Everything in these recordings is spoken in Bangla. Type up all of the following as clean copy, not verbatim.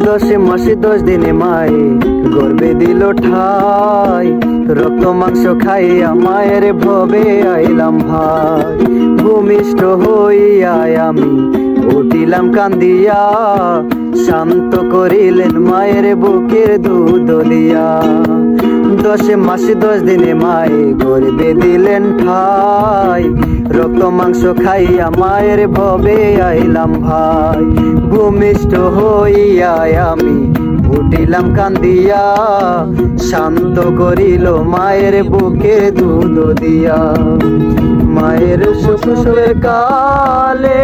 10 মাসে 10 দিনে মায়ে গর্বে দিল ঠাই, রক্ত মাংস খাইয়া মায়ের ভবে আইলাম ভাই। ভূমিষ্ঠ হইয়া আমি উঠিলাম কান্দিয়া, শান্ত করিলেন মায়ের বুকের দুধ দিয়া। 10 মাসে 10 দিনে মায়ে গর্বে দিলেন ঠাই, রক্ত মাংস খাইয়া মায়ের ভবে আইলাম ভাই। ভূমিষ্ঠ হইয়া আমি উঠিলাম কান্দিয়া, শান্ত করিল মায়ের বুকে দুধ দিয়া। মায়ের সুখের কালে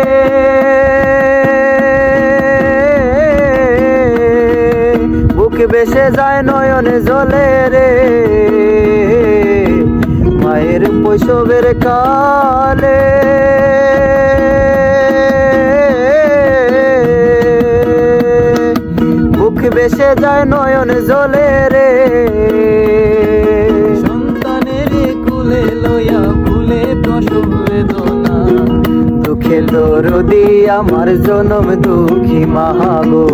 বুকে বেসে যায় নয়নে জলে রে, মায়ের শৈশবের কালে বুক বেসে যায় নয়ন জলে রে। সন্তানের কুলে লইয়া ভুলে প্রসব বেদনা, দুঃখের দরদি আমার জনম দুঃখী মাগো,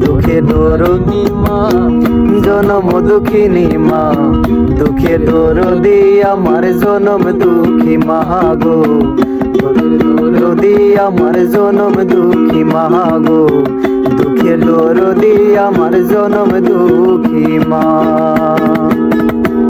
দুঃখের দরদি মা জনম দুঃখিনী মা। দুঃখের দরদি আমার জনম দুঃখী মাগো, দরদি আমার জনম দুঃখী মাগো, দুঃখের দরদি আমার জনম দুঃখী মা।